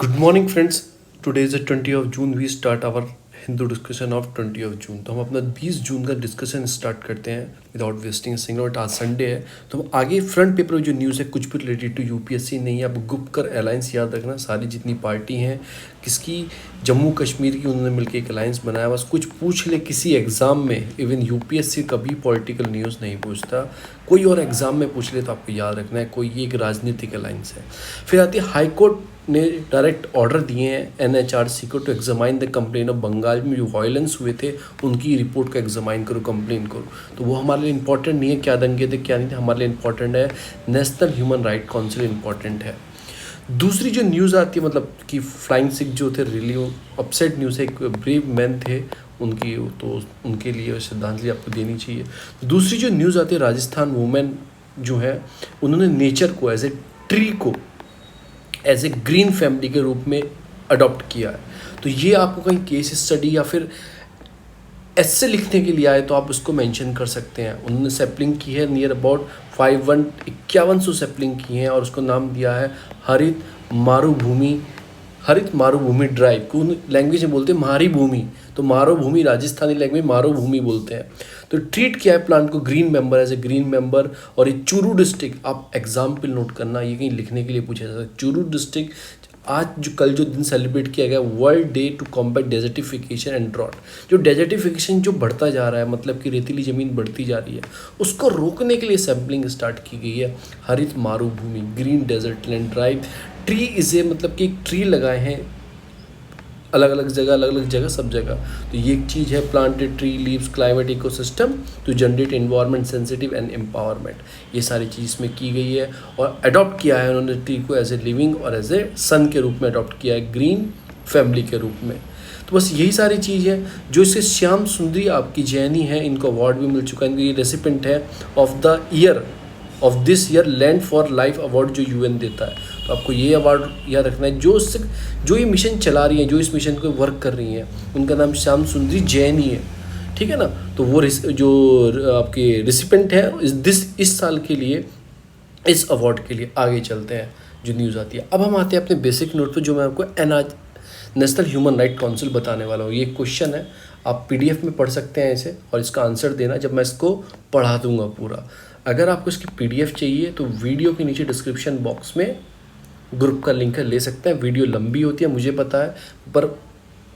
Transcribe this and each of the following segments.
Good morning, friends. Today is the 20th of June. We start our Hindu discussion of 20 जून। तो हम अपना 20 जून का discussion start करते हैं विदाउट वेस्टिंग सिंगल मिनट। आज संडे है तो हम आगे फ्रंट पेपर में जो न्यूज़ है कुछ भी रिलेटेड टू यूपीएससी नहीं है। आप गुप्कर अलायंस याद रखना, सारी जितनी पार्टी हैं किसकी, जम्मू कश्मीर की, उन्होंने मिलकर एक अलायंस बनाया। बस कुछ पूछ ले किसी एग्ज़ाम में, इवन यूपीएससी कभी पॉलिटिकल न्यूज़ नहीं पूछता, कोई और एग्ज़ाम में पूछ ले तो आपको याद रखना है कोई ये एक राजनीतिक अलायंस है। फिर आती है हाई कोर्ट ने डायरेक्ट ऑर्डर दिए हैं एनएचआरसी को to examine the complain of Bengal में जो वायलेंस हुए थे उनकी रिपोर्ट को एग्जामाइन करो, कंप्लेन करो। तो वो हमारे लिए इंपॉर्टेंट नहीं है क्या दंगे थे क्या नहीं थे, हमारे लिए इंपॉर्टेंट है national human right council important है। दूसरी जो न्यूज़ आती है मतलब कि फ्लाइंग सिख जो थे रिलीव अपसेट न्यूज़ है, एक ब्रेव मैन थे उनकी, तो उनके लिए श्रद्धांजलि आपको देनी चाहिए। दूसरी जो न्यूज़ आती है राजस्थान वुमेन जो है उन्होंने नेचर को एज ए ट्री को एज ए ग्रीन फैमिली के रूप में अडॉप्ट किया है। तो ये आपको कहीं केस स्टडी या फिर ऐसे लिखने के लिए आए तो आप उसको मेंशन कर सकते हैं। उन्होंने सैपलिंग की है नियर अबाउट 51 सैपलिंग की हैं और उसको नाम दिया है हरित मारुभूमि ड्राइव को लैंग्वेज में बोलते हैं मारी भूमि, तो मारुभूमि राजस्थानी लैंग्वेज मारुभूमि बोलते हैं। तो ट्रीट किया है प्लांट को green member as a green member. और ये चूरू डिस्ट्रिक्ट, आप एग्जाम्पल नोट करना, ये कहीं लिखने के लिए पूछा जा सकता है। चूरू डिस्ट्रिक्ट आज जो कल जो दिन सेलिब्रेट किया गया world day to combat desertification and drought. जो डेजर्टिफिकेशन जो बढ़ता जा रहा है मतलब कि रेतीली ज़मीन बढ़ती जा रही है उसको रोकने के लिए सैम्पलिंग स्टार्ट की गई है। हरित मारुभूमि green desert land drive tree इसे मतलब कि एक ट्री लगाए हैं अलग अलग जगह सब जगह। तो ये एक चीज़ है planted tree leaves climate ecosystem to generate environment sensitive and empowerment, ये सारी चीज़ में की गई है। और अडॉप्ट किया है उन्होंने ट्री को एज ए लिविंग और एज ए सन के रूप में अडॉप्ट किया है, ग्रीन फैमिली के रूप में। तो बस यही सारी चीज़ है जो इससे श्याम सुंदरी आपकी जैनी है, इनको अवार्ड भी मिल चुका है। इनकी रेसिपेंट है of the year of this year land for life award जो यूएन देता है। तो आपको ये अवार्ड याद रखना है। जो ये मिशन चला रही हैं, जो इस मिशन को वर्क कर रही हैं, उनका नाम श्याम सुंदरी जैन ही है, ठीक है ना। तो वो जो आपके रिसिपेंट है इस साल के लिए इस अवार्ड के लिए। आगे चलते हैं जो न्यूज़ आती है। अब हम आते हैं अपने बेसिक नोट पर जो मैं आपको नेशनल ह्यूमन राइट काउंसिल बताने वाला हूँ। ये क्वेश्चन है, आप पीडीएफ में पढ़ सकते हैं इसे और इसका आंसर देना जब मैं इसको पढ़ा दूंगा पूरा। अगर आपको इसकी पीडीएफ चाहिए तो वीडियो के नीचे डिस्क्रिप्शन बॉक्स में ग्रुप का लिंक है, ले सकते हैं। वीडियो लंबी होती है मुझे पता है, पर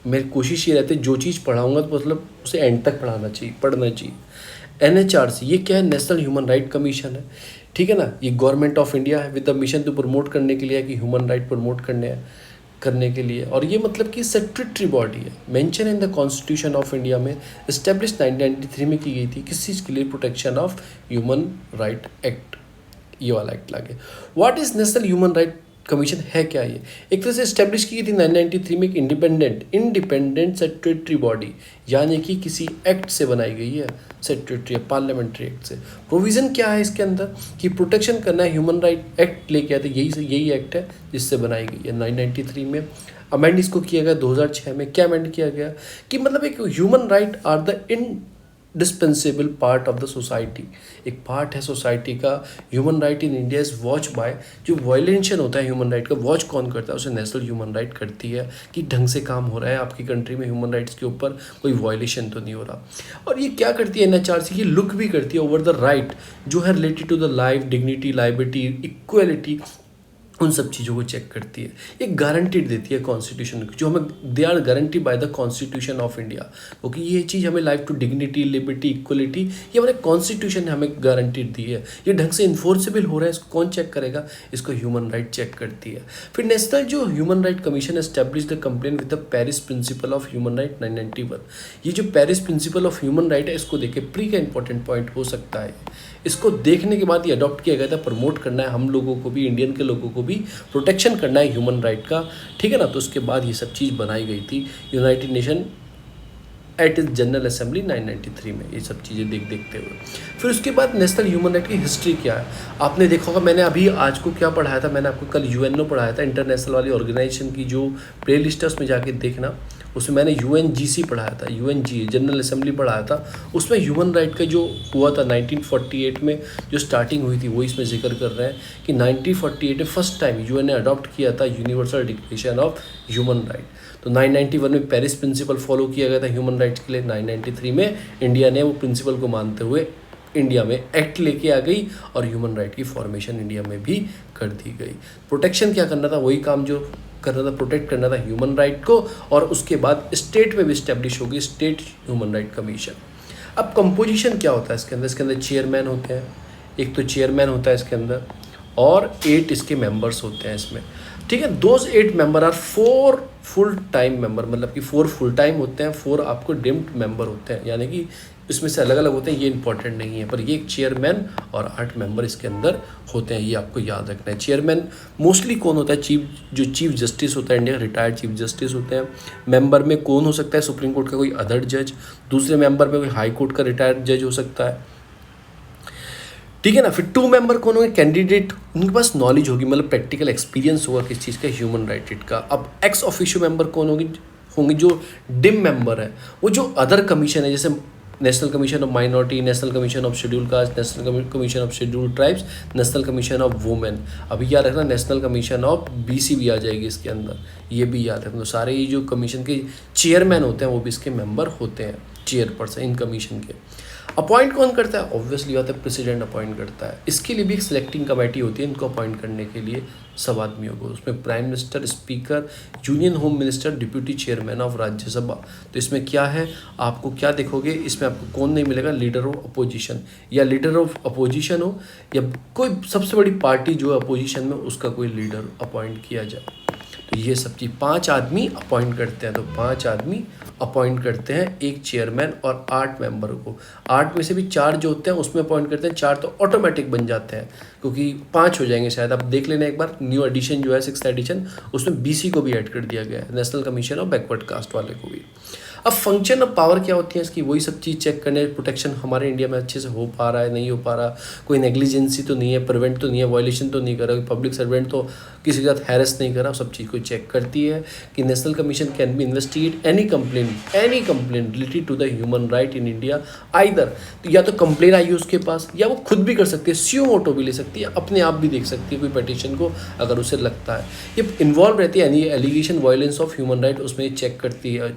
मेरी कोशिश ये रहती है जो चीज़ पढ़ाऊँगा तो मतलब उसे एंड तक पढ़ना चाहिए। एनएचआरसी ये क्या है? नेशनल ह्यूमन राइट कमीशन है, ठीक है ना। ये गवर्नमेंट ऑफ इंडिया है with the mission to promote करने के लिए कि ह्यूमन राइट प्रमोट करने के लिए। और ये मतलब कि स्टैट्यूटरी बॉडी है, mention in the constitution of India में, इस्टेब्लिश 1993 में की गई थी। किस चीज़ के लिए? Protection of human right act, ये वाला एक्ट लागे। What is national human right commission है क्या? ये एक तरह से इस्टेब्लिश की गई थी 1993 में एक इंडिपेंडेंट स्टैट्यूटरी बॉडी, यानी कि किसी एक्ट से बनाई गई है, स्टैट्यूटरी पार्लियामेंट्री एक्ट से। प्रोविज़न क्या है इसके अंदर कि प्रोटेक्शन करना है, ह्यूमन राइट एक्ट लेके आते, यही एक्ट है जिससे बनाई गई है 1993 में। अमेंड इसको किया गया 2006 में। क्या अमेंड किया गया कि मतलब एक human right are the dispensable part of the society, एक पार्ट है सोसाइटी का। Human right in India is watch by, जो वायलेशन होता है ह्यूमन राइट का वॉच कौन करता है? उसे नेशनल ह्यूमन राइट करती है कि ढंग से काम हो रहा है आपकी कंट्री में, ह्यूमन राइट्स के ऊपर कोई वायलेशन तो नहीं हो रहा। और ये क्या करती है एनएचआरसी? ये लुक भी करती है ओवर द राइट जो है related to the life, dignity, liberty, equality, उन सब चीज़ों को चेक करती है। एक गारंटीड देती है कॉन्स्टिट्यूशन जो हमें, they are guarantee by the constitution of India, क्योंकि ये चीज़ हमें life to dignity, liberty, equality, ये हमारे कॉन्स्टिट्यूशन ने हमें गारंटीड दी है। ये ढंग से इन्फोर्सेबल हो रहा है, इसको कौन चेक करेगा? इसको ह्यूमन राइट चेक करती है। फिर नेशनल जो human right commission establish the complain with the Paris principle of human right 1991। ये जो Paris principle of human right है, इसको देखे प्री का इंपॉर्टेंट पॉइंट हो सकता है। इसको देखने के बाद ये अडॉप्ट किया गया था, प्रमोट करना है हम लोगों को भी, इंडियन के लोगों को भी प्रोटेक्शन करना है ह्यूमन राइट का, ठीक है ना। तो उसके बाद ये सब चीज़ बनाई गई थी United nation eight is general assembly 1993 में, ये सब चीज़ें देखते हुए। फिर उसके बाद नेशनल ह्यूमन राइट की हिस्ट्री क्या है आपने देखा होगा। मैंने अभी आज को क्या पढ़ाया था, मैंने आपको कल यूएनओ पढ़ाया था, इंटरनेशनल वाली ऑर्गेनाइजेशन की जो प्ले लिस्ट है उसमें जाके देखना। उसमें मैंने यूएनजीसी पढ़ाया था, यूएनजी जनरल असेंबली पढ़ाया था। उसमें ह्यूमन राइट का जो हुआ था 1948 में जो स्टार्टिंग हुई थी वो इसमें जिक्र कर रहे हैं कि 1948 में फर्स्ट टाइम यूएन ने अडॉप्ट किया था universal declaration of human right. तो 991 में पेरिस प्रिंसिपल फॉलो किया गया था ह्यूमन राइट्स के लिए। 993 में इंडिया ने वो प्रिंसिपल को मानते हुए इंडिया में एक्ट लेके आ गई और ह्यूमन राइट की फॉर्मेशन इंडिया में भी कर दी गई। प्रोटेक्शन क्या करना था, वही काम जो करना था, प्रोटेक्ट करना था ह्यूमन राइट को। और उसके बाद स्टेट में भी इस्टेब्लिश होगी स्टेट ह्यूमन राइट कमीशन। अब कंपोजिशन क्या होता है इसके अंदर? इसके अंदर चेयरमैन होते हैं, एक तो चेयरमैन होता है इसके अंदर, और 8 इसके मेंबर्स होते हैं इसमें, ठीक है। Those 8 member are 4 full time member, मतलब कि 4 फुल टाइम होते हैं, 4 आपको डिम्ड मेंबर होते हैं, यानी कि इसमें से अलग अलग होते हैं, ये इंपॉर्टेंट नहीं है, पर ये एक चेयरमैन और 8 मेंबर इसके अंदर होते हैं, ये आपको याद रखना है। चेयरमैन मोस्टली कौन होता है? चीफ जस्टिस होता है इंडिया, रिटायर्ड चीफ जस्टिस होते हैं। मेंबर में कौन हो सकता है? सुप्रीम कोर्ट का कोई अदर जज। दूसरे मेंबर में कोई हाई कोर्ट का रिटायर्ड जज हो सकता है, ठीक है ना। फिर 2 मेंबर कौन होंगे? कैंडिडेट, उनके पास नॉलेज होगी, मतलब प्रैक्टिकल एक्सपीरियंस होगा किस चीज़ का, ह्यूमन राइट का। अब एक्स ऑफिशियो मेंबर कौन होंगे जो डिम मेंबर है, वो जो अदर कमीशन है, जैसे national commission of minority, national commission of schedule caste, national commission of schedule tribes, national commission of women. अभी याद रखना नेशनल कमीशन ऑफ बीसी भी आ जाएगी इसके अंदर, ये भी याद रखना। तो सारे ये जो कमीशन के चेयरमैन होते हैं वो भी इसके मेंबर होते हैं, चेयरपर्सन इन कमीशन के। अपॉइंट कौन करता है? ऑब्वियसली बात है प्रेसिडेंट अपॉइंट करता है। इसके लिए भी एक सिलेक्टिंग कमेटी होती है इनको अपॉइंट करने के लिए सब आदमियों को। उसमें prime minister, speaker, union home minister, deputy chairman of Rajya Sabha. तो इसमें क्या है, आपको क्या देखोगे इसमें, आपको कौन नहीं मिलेगा? लीडर ऑफ अपोजिशन, या लीडर ऑफ अपोजिशन हो या कोई सबसे बड़ी पार्टी जो है अपोजिशन में, उसका कोई लीडर अपॉइंट किया जाए। तो ये सब चीज़ 5 आदमी अपॉइंट करते हैं। तो 5 आदमी अपॉइंट करते हैं एक चेयरमैन और 8 मेंबर को। 8 में से भी 4 जो होते हैं उसमें अपॉइंट करते हैं, 4 तो ऑटोमेटिक बन जाते हैं, क्योंकि 5 हो जाएंगे शायद। आप देख लेना एक बार, न्यू एडिशन जो है 6th एडिशन, उसमें बीसी को भी ऐड कर दिया गया है, national commission of backward caste वाले को भी। अब फंक्शन ऑफ पावर क्या होती है इसकी, वही सब चीज़ चेक करने, प्रोटेक्शन हमारे इंडिया में अच्छे से हो पा रहा है नहीं हो पा रहा, कोई नेग्लिजेंसी तो नहीं है, प्रिवेंट तो नहीं है, वायलेशन तो नहीं कर रहा, पब्लिक सर्वेंट तो किसी के साथ हैरेस नहीं कर रहा, सब चीज़ को चेक करती है कि national commission can be investigate any complaint related to the human right in India. Either तो या तो कंप्लेन आई है उसके पास, या वो खुद भी कर सकती है, स्यू मोटो भी ले सकती है, अपने आप भी देख सकती है कोई पिटीशन को अगर उसे लगता है। ये इन्वॉल्व रहती है, यानी allegation violence of human right, उसमें चेक करती है,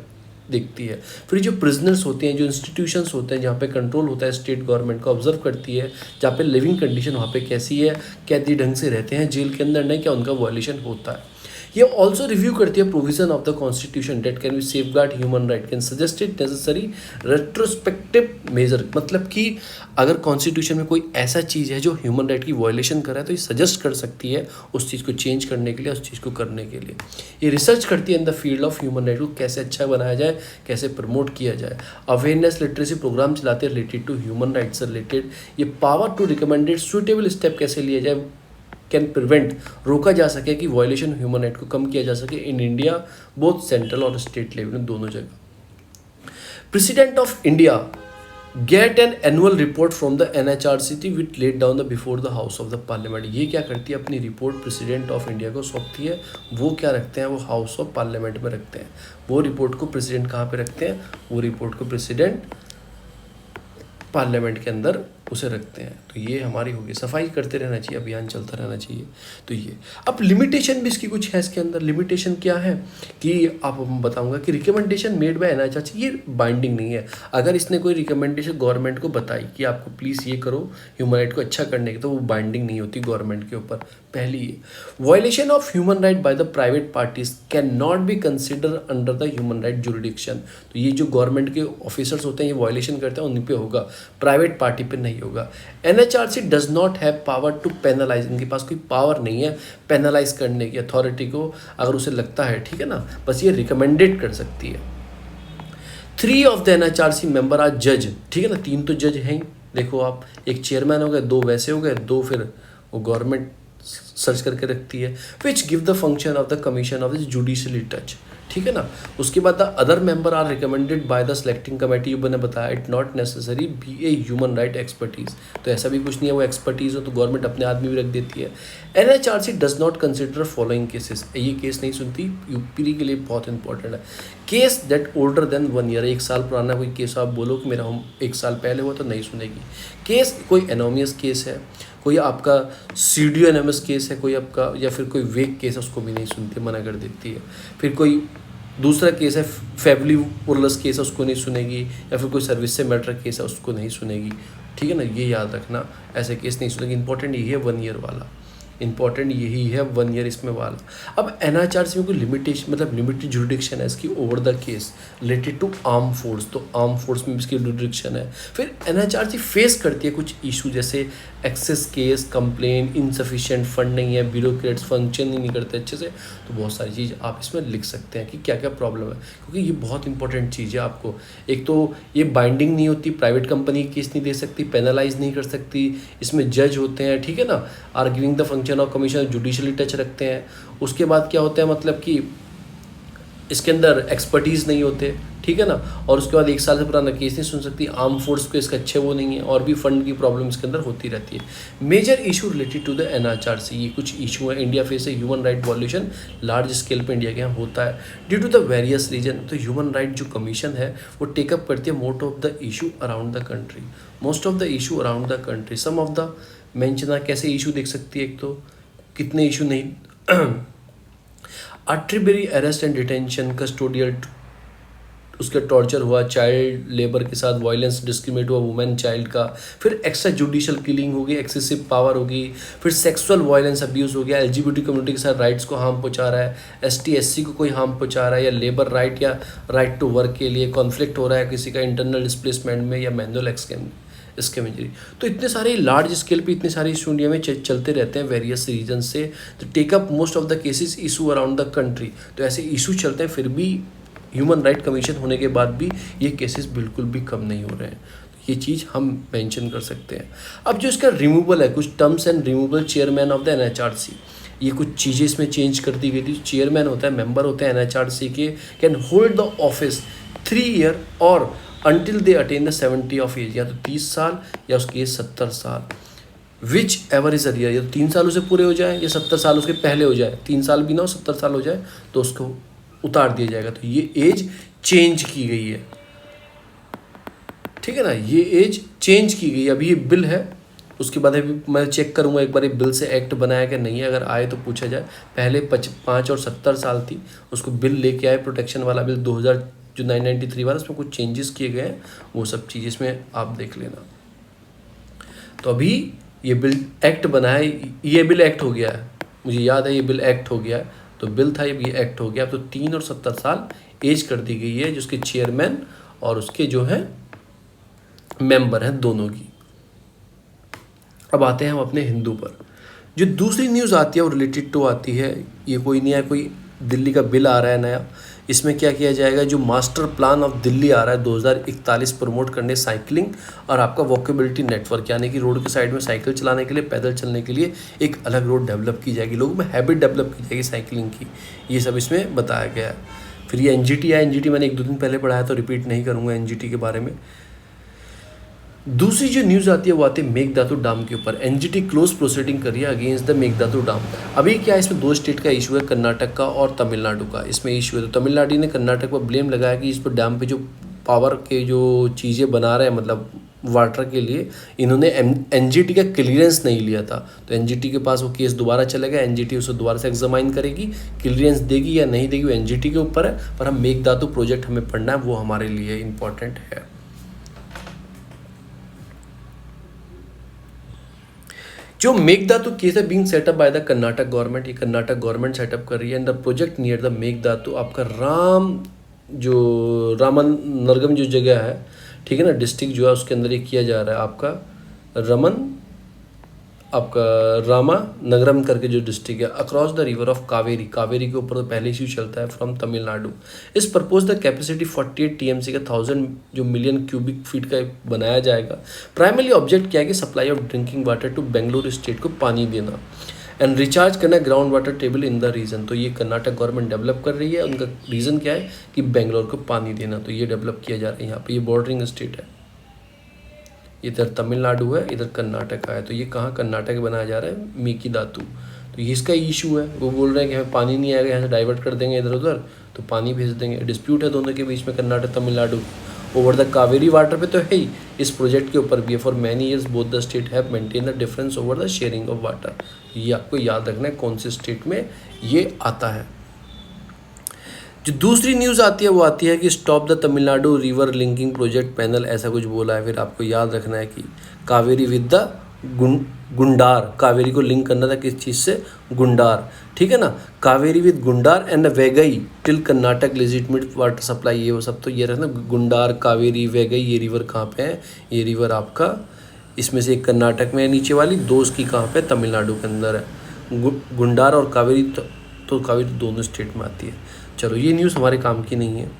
देखती है। फिर जो प्रिजनर्स होते हैं, जो इंस्टीट्यूशंस होते हैं जहाँ पे कंट्रोल होता है स्टेट गवर्नमेंट को, ऑब्जर्व करती है जहाँ पे लिविंग कंडीशन वहाँ पे कैसी है, कैदी ढंग से रहते हैं जेल के अंदर, नहीं क्या उनका वायलेशन होता है। ये ऑल्सो रिव्यू करती है provision of the constitution that can be safeguard human right, can suggested necessary retrospective measure, मतलब कि अगर कॉन्स्टिट्यूशन में कोई ऐसा चीज़ है जो ह्यूमन राइट की वायलेशन कर रहा है तो ये सजेस्ट कर सकती है उस चीज़ को चेंज करने के लिए, उस चीज़ को करने के लिए। ये रिसर्च करती है in the field of human right को कैसे अच्छा बनाया जाए, कैसे प्रमोट किया जाए। अवेयरनेस लिटरेसी प्रोग्राम चलाते हैं रिलेटेड टू ह्यूमन राइट्स से रिलेटेड। ये power to recommended suitable step कैसे लिया जाए, कैन प्रिवेंट, रोका जा सके कि वायलेशन ह्यूमन राइट को कम किया जा सके इन इंडिया, बोथ सेंट्रल और स्टेट लेवल में, दोनों जगह। President of India get an annual report from the NHRC which let down the before the house of the parliament. ये क्या करती है, अपनी रिपोर्ट प्रेसिडेंट ऑफ इंडिया को सौंपती है। वो क्या रखते हैं, वो हाउस ऑफ पार्लियामेंट में रखते हैं। वो रिपोर्ट को प्रेसिडेंट कहाँ पे रखते हैं, वो रिपोर्ट को प्रेसिडेंट पार्लियामेंट के अंदर उसे रखते हैं। तो ये हमारी होगी, सफाई करते रहना चाहिए, अभियान चलता रहना चाहिए। तो ये अब लिमिटेशन भी इसकी कुछ है इसके अंदर। लिमिटेशन क्या है कि आप बताऊंगा कि रिकमेंडेशन मेड बाय NHRC ये बाइंडिंग नहीं है। अगर इसने कोई रिकमेंडेशन गवर्नमेंट को बताई कि आपको प्लीज़ ये करो ह्यूमन राइट को अच्छा करने की, तो वो बाइंडिंग नहीं होती गवर्नमेंट के ऊपर। पहली ये violation of human right by the private parties can not be consider under the human right jurisdiction. तो ये जो गवर्नमेंट के ऑफिसर्स होते हैं ये वायलेशन करते हैं, उन पे होगा, प्राइवेट पार्टी पे नहीं होगा। NHRC does not have power to penalise, इनके पास कोई पावर नहीं है पेनलाइज करने की अथॉरिटी को, अगर उसे लगता है, ठीक है ना, बस ये रिकमेंडेड कर सकती है। 3 of the NHRC member are जज, ठीक है ना, 3 तो जज हैं। देखो आप, एक चेयरमैन हो गए, 2 वैसे हो गए, 2 फिर वो गवर्नमेंट सर्च करके रखती है, which give the function of the commission of the judicially touch, ठीक है ना। उसके बाद the other member are recommended by the selecting committee, मैंने बताया it not necessary be a human right expertise, तो ऐसा भी कुछ नहीं है वो एक्सपर्टीज हो तो गवर्नमेंट अपने आदमी भी रख देती है। NHRC does not consider following cases, ये केस नहीं सुनती, यूपी के लिए बहुत इंपॉर्टेंट है। Case that older than 1 year, 1 साल पुराना कोई केस आप बोलो कि मेरा हम 1 साल पहले हुआ तो नहीं सुनेगी। केस कोई एनोमियस केस है, कोई आपका सीडियो एनएमएस केस है, कोई आपका या फिर कोई वेक केस है, उसको भी नहीं सुनती, मना कर देती है। फिर कोई दूसरा केस है फैमिली उर्लस केस है, उसको नहीं सुनेगी, या फिर कोई सर्विस से मैटर केस है उसको नहीं सुनेगी, ठीक है ना। ये याद रखना, ऐसे केस नहीं सुनेगी। इंपॉर्टेंट यही है 1 ईयर वाला, इंपॉर्टेंट यही है 1 ईयर इसमें वाला। अब एनएचआरसी में कोई लिमिटेशन मतलब लिमिटेड जुरिडिक्शन है इसकी over the case related to arm force, तो आर्म फोर्स में भी इसकी जुरिडिक्शन है। फिर एनएचआरसी फेस करती है कुछ इशू जैसे excess case, complain, insufficient fund नहीं है, ब्यूरोक्रेट्स फंक्शन ही नहीं करते अच्छे से, तो बहुत सारी चीज़ आप इसमें लिख सकते हैं कि क्या क्या प्रॉब्लम है, क्योंकि ये बहुत इंपॉर्टेंट चीज़ है आपको। एक तो ये बाइंडिंग नहीं होती, प्राइवेट कंपनी केस नहीं दे सकती, पेनलाइज नहीं कर सकती, इसमें जज होते हैं, ठीक है ना, are giving the function of commission judicially touch रखते हैं। उसके बाद क्या होता है मतलब कि इसके अंदर एक्सपर्टीज़ नहीं होते, ठीक है ना, और उसके बाद 1 साल से पुराना केस नहीं सुन सकती, आर्म फोर्स को इसके अच्छे वो नहीं है, और भी फंड की प्रॉब्लम इसके अंदर होती रहती है। Major issue related to the NHRC, ये कुछ इशू है इंडिया फेस है human right violation large scale पे इंडिया के यहाँ होता है due to the various reason. तो ह्यूमन राइट जो कमीशन है वो टेकअप करती है most of the issue around the country, most of the issue around the country. Some of the mention कैसे इशू देख सकती है, एक तो कितने इशू नहीं arbitrary arrest and detention, custodial उसका टॉर्चर हुआ, चाइल्ड लेबर के साथ वायलेंस डिस्क्रिमिनेट हुआ वुमेन चाइल्ड का, फिर एक्स्ट्रा जुडिशियल किलिंग होगी, एक्सेसिव पावर होगी, फिर सेक्सुअल वायलेंस अब्यूज़ हो गया, एलजीबीटी कम्युनिटी के साथ राइट्स को हार्म पहुंचा रहा है, एसटी एससी को कोई हार्म पहुंचा रहा है, या लेबर राइट या राइट टू वर्क के लिए कॉन्फ्लिक्ट हो रहा है किसी का इंटरनल डिस्प्लेसमेंट में, या मैनुअल स्कैम इंजरी। तो इतने सारे लार्ज स्केल पे इतने सारे इशू इंडिया में चलते रहते हैं वेरियस रीजन से, तो take up most of the cases issue around the country. तो ऐसे इशू चलते हैं, फिर भी ह्यूमन राइट कमीशन होने के बाद भी ये केसेस बिल्कुल भी कम नहीं हो रहे हैं, तो ये चीज़ हम मेंशन कर सकते हैं। अब जो इसका रिमूवल है, कुछ terms and removal chairman of the NHRC, ये कुछ चीज़ें इसमें चेंज कर दी गई थी। चेयरमैन होता है, मेंबर होते हैं एनएचआरसी के, can hold the office 3 year और until they attain the 70 of age, या तो 30 साल या उसकी एज 70 साल, विच एवर इज अर्लियर, या तो 3 साल उसे पूरे हो जाए या 70 साल उसके पहले हो जाए, 3 साल भी ना हो 70 साल हो जाए तो उसको उतार दिया जाएगा। तो ये एज चेंज की गई है, ठीक है ना, ये एज चेंज की गई। अभी ये बिल है, उसके बाद अभी मैं चेक करूंगा एक बार ये बिल से एक्ट बनाया कि नहीं है, अगर आए तो पूछा जाए। पहले 5 और 70 साल थी, उसको बिल लेके आए प्रोटेक्शन वाला बिल 2000 जो 993 वाला, उसमें कुछ चेंजेस किए गए हैं, वो सब चीज़ इसमें आप देख लेना। तो अभी ये बिल एक्ट बना है, ये बिल एक्ट हो गया है, मुझे याद है ये बिल एक्ट हो गया है, तो बिल था ये एक्ट हो गया। तो 3 और 70 साल एज कर दी गई है जिसके चेयरमैन और उसके जो है मेंबर हैं दोनों की। अब आते हैं हम अपने हिंदू पर। जो दूसरी न्यूज़ आती है वो रिलेटेड टू आती है, ये कोई नहीं है, कोई दिल्ली का बिल आ रहा है नया। इसमें क्या किया जाएगा, जो मास्टर प्लान ऑफ दिल्ली आ रहा है 2041 प्रमोट करने साइकिलिंग और आपका वॉकेबिलिटी नेटवर्क, यानी कि रोड के साइड में साइकिल चलाने के लिए, पैदल चलने के लिए एक अलग रोड डेवलप की जाएगी, लोगों में हैबिट डेवलप की जाएगी साइकिलिंग की, ये सब इसमें बताया गया है। फिर ये एनजीटी है, एनजीटी मैंने 1-2 दिन पहले पढ़ाया तो रिपीट नहीं करूँगा एनजीटी के बारे में। दूसरी जो न्यूज़ आती है वो आती है मेघदातु डैम के ऊपर। एनजीटी क्लोज प्रोसीडिंग करिए अगेंस्ट द मेघदातु डैम। अभी क्या है, इसमें 2 स्टेट का इशू है, कर्नाटक का और तमिलनाडु का इसमें इशू है। तो तमिलनाडु ने कर्नाटक पर ब्लेम लगाया कि इस पर डैम पे जो पावर के जो चीज़ें बना रहे हैं, मतलब वाटर के लिए, इन्होंने एनजीटी का क्लियरेंस नहीं लिया था। तो एनजीटी के पास वो केस दोबारा चलेगा, एनजीटी उसे दोबारा से एग्जामाइन करेगी, क्लियरेंस देगी या नहीं देगी वो एनजीटी के ऊपर है। पर हम मेघदातु प्रोजेक्ट हमें पढ़ना है, वो हमारे लिए इम्पॉर्टेंट है। जो मेघदातु केस है being set up by the Karnataka government, ये कर्नाटक गवर्नमेंट सेटअप कर रही है। And the project near the Mekedatu, आपका रामनगरम जो जगह है, ठीक है ना, डिस्ट्रिक्ट जो है उसके अंदर ये किया जा रहा है आपका रामानगरम करके जो डिस्ट्रिक्ट है, across the river of Kaveri, Kaveri के ऊपर तो पहले इशू चलता है फ्रॉम तमिलनाडु। इस प्रपोज द कैपेसिटी 48 टीएमसी का 1000 जो मिलियन क्यूबिक फीट का बनाया जाएगा। प्राइमरी ऑब्जेक्ट क्या है कि supply of drinking water to Bengaluru state को पानी देना। एंड रिचार्ज करना ground water table in the region. तो ये कर्नाटक गवर्नमेंट डेवलप कर रही है, उनका रीज़न क्या है कि बेंगलोर को पानी देना, तो ये डेवलप किया जा रहा है यहाँ पे। ये बॉर्डरिंग स्टेट है, इधर तमिलनाडु है, इधर कर्नाटक है, तो ये कहाँ कर्नाटक बनाया जा रहा है, मेकीदातु। तो ये इसका इशू है, वो बोल रहे हैं कि हमें पानी नहीं आएगा, यहाँ से डाइवर्ट कर देंगे इधर उधर तो पानी भेज देंगे। डिस्प्यूट है दोनों के बीच में, Karnataka Tamil Nadu over the Kaveri water पे तो है ही, इस प्रोजेक्ट के ऊपर भी है। For many years both the state have maintain the difference over the sharing of water. ये आपको याद रखना है कौन से स्टेट में ये आता है। जो दूसरी न्यूज़ आती है वो आती है कि stop the Tamil Nadu river linking project panel, ऐसा कुछ बोला है। फिर आपको याद रखना है कि कावेरी विद द गुंडार, कावेरी को लिंक करना था किस चीज़ से, गुंडार, ठीक है ना। Kaveri with Gundar and Vaigai till Karnataka legitimate water supply, ये वो सब तो ये रखना। गुंडार, कावेरी, वेगई, ये रिवर कहाँ पे है, ये रिवर आपका इसमें से एक कर्नाटक में है नीचे वाली, दो उसकी कहाँ पे, तमिलनाडु के अंदर है। गुंडार और कावेरी तो कावेरी दोनों स्टेट में आती है। चलो ये न्यूज़ हमारे काम की नहीं है।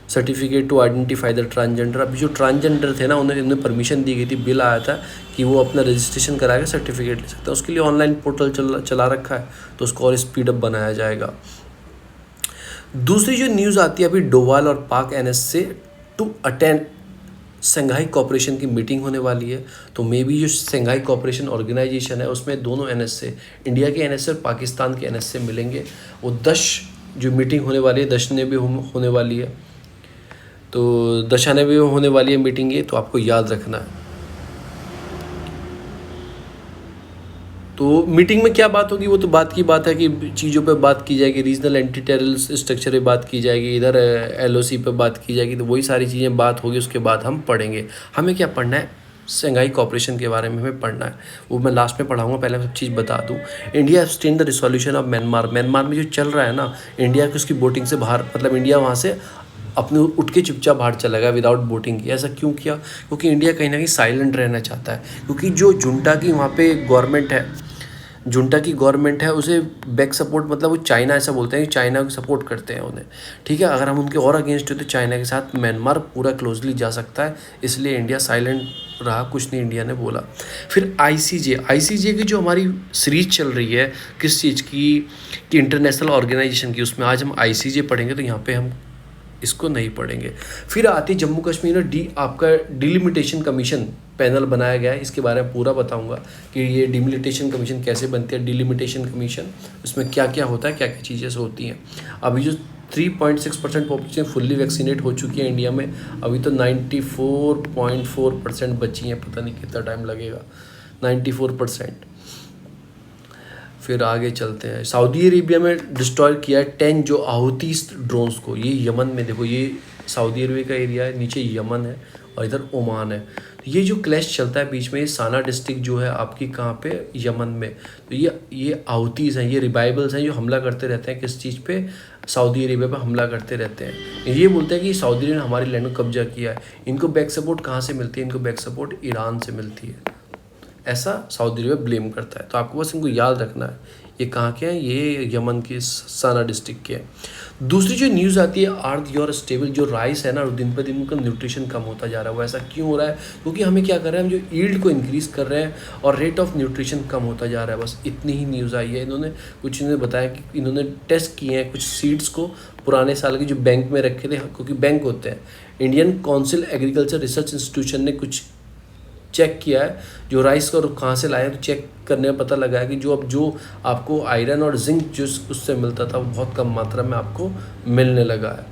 Certificate to identify the transgender, अभी जो ट्रांसजेंडर थे ना उन्हें परमिशन दी गई थी, बिल आया था कि वो अपना रजिस्ट्रेशन करा के सर्टिफिकेट ले सकते हैं। उसके लिए ऑनलाइन पोर्टल चला रखा है, तो उसको और स्पीड अप बनाया जाएगा। दूसरी जो न्यूज़ आती है अभी, डोवाल और पाक एनएस से टू अटेंड शंघाई कॉपरेशन की मीटिंग होने वाली है। तो मे बी जो शंघाई कॉपरेशन ऑर्गेनाइजेशन है उसमें दोनों एनएस से, इंडिया के एनएस से और पाकिस्तान के एनएस से मिलेंगे। वो 10 जो मीटिंग होने वाली है, 10 ने भी होने वाली है, तो दशाने भी होने वाली है मीटिंग ये, तो आपको याद रखना है। तो मीटिंग में क्या बात होगी, वो तो बात की बात है कि चीज़ों पे बात की जाएगी, रीजनल एंटी टेररिस्ट स्ट्रक्चर पे बात की जाएगी, इधर एलओसी पे बात की जाएगी, तो वही सारी चीज़ें बात होगी। उसके बाद हम पढ़ेंगे, हमें क्या पढ़ना है, शंघाई कॉपरेशन के बारे में हमें पढ़ना है, वो मैं लास्ट में पढ़ाऊंगा। पहले मैं सब चीज़ बता दूं। India stand the resolution of Myanmar, Myanmar में जो चल रहा है ना, इंडिया की उसकी बोटिंग से बाहर, मतलब इंडिया वहाँ से अपने उठ के चुपचाप बाहर चला गया विदाउट बोटिंग किया। ऐसा क्यों किया, क्योंकि इंडिया कहीं ना कहीं साइलेंट रहना चाहता है, क्योंकि जो जुंटा की वहाँ पे गवर्नमेंट है, जुंटा की गवर्नमेंट है, उसे बैक सपोर्ट, मतलब वो चाइना ऐसा बोलते हैं कि चाइना को सपोर्ट करते हैं उन्हें, ठीक है। अगर हम उनके और अगेंस्ट हो तो चाइना के साथ म्यांमार पूरा क्लोजली जा सकता है, इसलिए इंडिया साइलेंट रहा, कुछ नहीं इंडिया ने बोला। फिर आईसीजे की जो हमारी सीरीज चल रही है किस चीज़ की, कि इंटरनेशनल ऑर्गेनाइजेशन की, उसमें आज हम आईसीजे पढ़ेंगे, तो यहाँ पे हम इसको नहीं पढ़ेंगे। फिर आती जम्मू कश्मीर में आपका डिलिमिटेशन कमीशन पैनल बनाया गया है, इसके बारे में पूरा बताऊंगा कि ये डिलिमिटेशन कमीशन कैसे बनती है, डिलिमिटेशन कमीशन उसमें क्या क्या होता है, क्या क्या चीज़ें होती हैं। अभी जो 3.6% पॉपुलेशन फुल्ली वैक्सीनेट हो चुकी है इंडिया में, अभी तो 94.4% बची हैं, पता नहीं कितना टाइम लगेगा, 94%। फिर आगे चलते हैं, सऊदी अरेबिया में डिस्ट्रॉय किया है 10 जो आहूती ड्रोन्स को। ये यमन में, देखो ये सऊदी अरेबिया का एरिया है, नीचे यमन है और इधर ओमान है। तो ये जो क्लैश चलता है बीच में, ये साना डिस्ट्रिक्ट जो है आपकी कहाँ पे, यमन में। तो ये आहूतीज़ हैं, ये रिवाइबल्स हैं जो हमला करते रहते हैं, किस चीज़ पे, सऊदी अरेबिया पे हमला करते रहते हैं। ये बोलते हैं कि सऊदी अरेबिया ने हमारी लैंड को कब्जा किया है। इनको बैक सपोर्ट कहाँ से मिलती है, इनको बैक सपोर्ट ईरान से मिलती है, ऐसा सऊदी अरेबिया ब्लेम करता है। तो आपको बस इनको याद रखना है, ये कहाँ के हैं, ये यमन के साना डिस्ट्रिक्ट के हैं। दूसरी जो न्यूज़ आती है, अर्थ योर स्टेबल, जो राइस है ना दिन पर दिन उनका न्यूट्रिशन कम होता जा रहा है। वो ऐसा क्यों हो रहा है, क्योंकि हमें क्या कर रहे हैं, हम जो ईल्ड को इंक्रीज़ कर रहे हैं और रेट ऑफ न्यूट्रिशन कम होता जा रहा है। बस इतनी ही न्यूज़ आई है। इन्होंने बताया कि इन्होंने टेस्ट किए हैं कुछ सीड्स को, पुराने साल के जो बैंक में रखे थे, क्योंकि बैंक होते हैं, Indian council agriculture research institution ने कुछ चेक किया है जो राइस को कहाँ से लाए, तो चेक करने में पता लगा है कि जो आपको आयरन और जिंक जो उससे मिलता था वो बहुत कम मात्रा में आपको मिलने लगा है,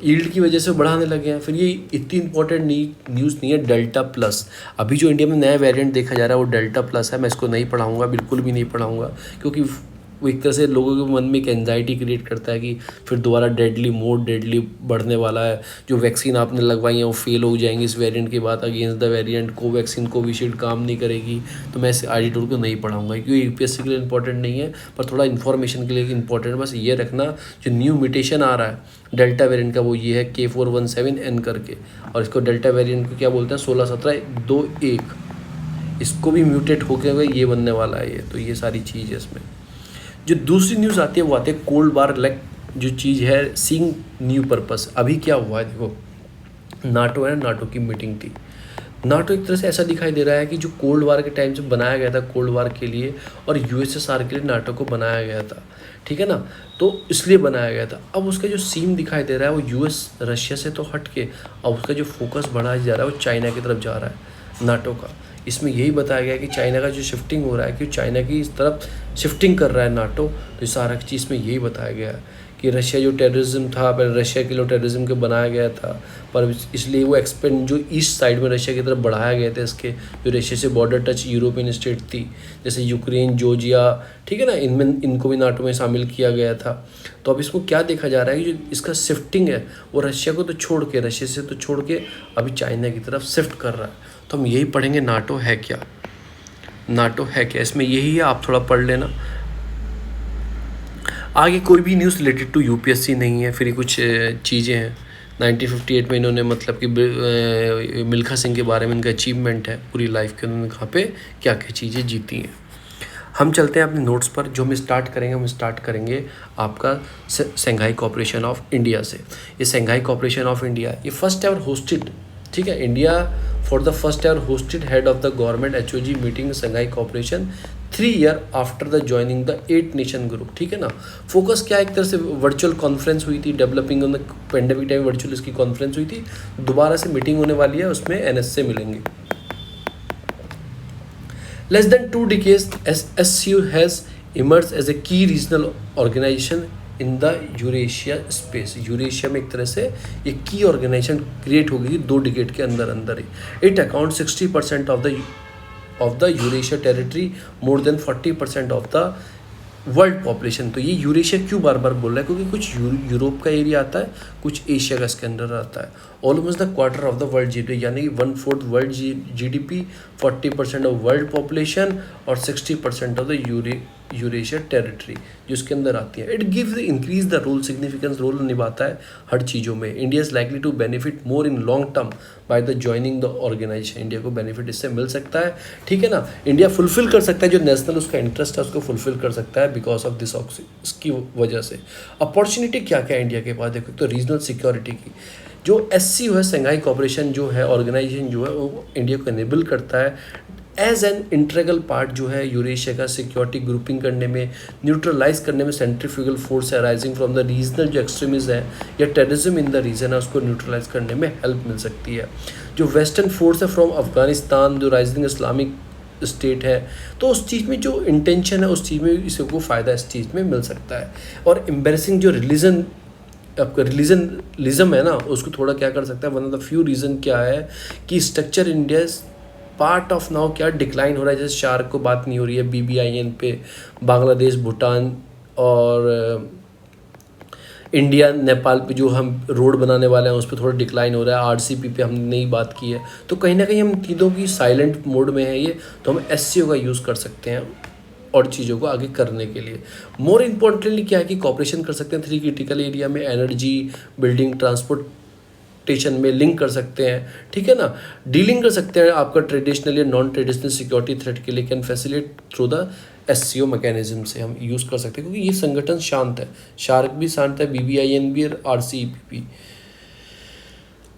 यील्ड की वजह से बढ़ाने लगे हैं। फिर ये इतनी इंपॉर्टेंट न्यूज़ नहीं है, डेल्टा प्लस। अभी जो इंडिया में नया वेरिएंट देखा जा रहा है वो डेल्टा प्लस है। मैं इसको नहीं पढ़ाऊँगा, बिल्कुल भी नहीं पढ़ाऊँगा, क्योंकि वो एक तरह से लोगों के मन में एक एंजाइटी क्रिएट करता है कि फिर दोबारा मोर डेडली बढ़ने वाला है, जो वैक्सीन आपने लगवाई है वो फेल हो जाएंगी इस वेरिएंट के बाद, against the variant Covaxin Covishield काम नहीं करेगी। तो मैं इस आर्टिकल को नहीं पढ़ाऊंगा, क्योंकि यूपीएससी के लिए इंपॉर्टेंट नहीं है, पर थोड़ा इन्फॉर्मेशन के लिए इंपॉर्टेंट। बस ये रखना, जो न्यू म्यूटेशन आ रहा है डेल्टा वेरिएंट का, वो ये है K417N करके, और इसको डेल्टा वेरिएंट को क्या बोलते हैं, 161721, इसको भी म्यूटेट होकर ये बनने वाला है ये। तो ये सारी चीज़ है इसमें। जो दूसरी न्यूज़ आती है वो आती है कोल्ड वार लाइक जो चीज़ है, सीइंग न्यू पर्पस। अभी क्या हुआ है देखो, नाटो है, नाटो की मीटिंग थी, नाटो एक तरह से ऐसा दिखाई दे रहा है कि जो कोल्ड वार के टाइम से बनाया गया था कोल्ड वार के लिए और यूएसएसआर के लिए नाटो को बनाया गया था, ठीक है ना, तो इसलिए बनाया गया था। अब उसका जो सीन दिखाई दे रहा है वो यूएस रशिया से तो हट के अब उसका जो फोकस बढ़ाया जा रहा है वो चाइना की तरफ जा रहा है नाटो का। इसमें यही बताया गया कि चाइना का जो शिफ्टिंग हो रहा है कि चाइना की इस तरफ शिफ्टिंग कर रहा है नाटो, तो सारा चीज़ में यही बताया गया है कि रशिया जो टेररिज्म था पहले रशिया के लिए टेररिज्म के बनाया गया था, पर इसलिए वो एक्सपेंड जो ईस्ट साइड में रशिया की तरफ बढ़ाया गया था इसके जो रशिया से बॉर्डर टच यूरोपियन स्टेट थी जैसे यूक्रेन जॉर्जिया, ठीक है ना, इनमें इनको भी नाटो में शामिल किया गया था। तो अब इसको क्या देखा जा रहा है कि जो इसका शिफ्टिंग है वो रशिया को तो छोड़ के रशिया से तो छोड़ के अभी चाइना की तरफ शिफ्ट कर रहा है। तो हम यही पढ़ेंगे नाटो है क्या, नाटो है क्या, इसमें यही है, आप थोड़ा पढ़ लेना। आगे कोई भी न्यूज़ रिलेटेड टू यूपीएससी नहीं है, फिर कुछ चीज़ें हैं 1958 में इन्होंने मतलब कि मिल्खा सिंह के बारे में इनका अचीवमेंट है पूरी लाइफ के, उन्होंने कहाँ पे क्या क्या चीज़ें जीती हैं। हम चलते हैं अपने नोट्स पर। जो हम स्टार्ट करेंगे आपका शंघाई कोऑपरेशन ऑफ इंडिया से। ये शंघाई कोऑपरेशन ऑफ इंडिया ये फर्स्ट एवर होस्टेड, ठीक है, India for the first ever hosted head of the government HOG meeting Shanghai cooperation 3 year after the joining the 8 nation group, ठीक है ना। Focus क्या है, एक तरह से वर्चुअल कॉन्फ्रेंस हुई थी, developing on the pandemic time virtual इसकी कॉन्फ्रेंस हुई थी, दोबारा से मीटिंग होने वाली है, उसमें एनएस से मिलेंगे। Less than 2 decades, SCO has emerged as a key regional organization in the Eurasia space. Eurasia में एक तरह से ये की ऑर्गेनाइजेशन क्रिएट हो गई 2 डिकेड के अंदर ही। It account 60% of the Eurasia territory, more than 40% of the world population. तो ये यूरेशिया क्यों बार बार बोल रहा है, क्योंकि कुछ यूरोप का एरिया आता है, कुछ एशिया का इसके अंदर आता है। Almost the quarter of the world GDP, यानी 1/4 world GDP, 40% of world population और 60% ऑफ द यूरेशिया टेरिटरी जो इसके अंदर आती है। It gives increase the role, significance role निभाता है हर चीज़ों में। India is likely to benefit more in long term by the joining the organisation. India को बेनिफिट इससे मिल सकता है, ठीक है ना। इंडिया फुलफिल कर सकता है जो नेशनल उसका इंटरेस्ट है उसको फुलफिल कर सकता है बिकॉज ऑफ दिस, इसकी वजह से। अपॉर्चुनिटी क्या क्या है इंडिया के पास, देखो तो रीजनल सिक्योरिटी की जो SCO है शंघाई कोऑपरेशन जो है ऑर्गेनाइजेशन जो है वो इंडिया को इनेबल करता है एज एन इंट्रेगल पार्ट जो है यूरेशिया का सिक्योरिटी ग्रुपिंग करने में, न्यूट्रलाइज करने में centrifugal force arising from the regional जो एक्सट्रीमिज्म है या टेररिज्म इन द रीजन है उसको न्यूट्रलाइज करने में हेल्प मिल सकती है। जो वेस्टर्न फोर्स है फ्रॉम अफगानिस्तान जो राइजिंग इस्लामिक स्टेट है, तो उस चीज़ में जो इंटेंशन है उस चीज़ में इसको फ़ायदा इस चीज़ में मिल सकता है। और एम्बेरसिंग जो आपका रिलीजन है ना उसको थोड़ा क्या कर सकता है, one of the few reason क्या है कि structure India part of now क्या डिक्लाइन हो रहा है। जैसे शार्क को बात नहीं हो रही है BBIN पे, बांग्लादेश भूटान और इंडिया नेपाल पे जो हम रोड बनाने वाले हैं उस पर थोड़ा डिक्लाइन हो रहा है। RCP पे हमने नई बात की है, तो कहीं ना कहीं हम चीज़ों की साइलेंट मोड में है ये, तो हम SCO का यूज़ कर सकते हैं और चीज़ों को आगे करने के लिए। मोर इम्पोर्टेंटली क्या है कि कॉपरेशन कर सकते हैं 3 क्रिटिकल एरिया में, एनर्जी, बिल्डिंग, ट्रांसपोर्टेशन में लिंक कर सकते हैं, ठीक है ना। डीलिंग कर सकते हैं आपका ट्रेडिशनल या नॉन ट्रेडिशनल सिक्योरिटी थ्रेट के लिए, can facilitate through the SCO mechanism से हम यूज़ कर सकते हैं क्योंकि ये संगठन शांत है, शार्क भी शांत है, BBIN भी और RCEP भी।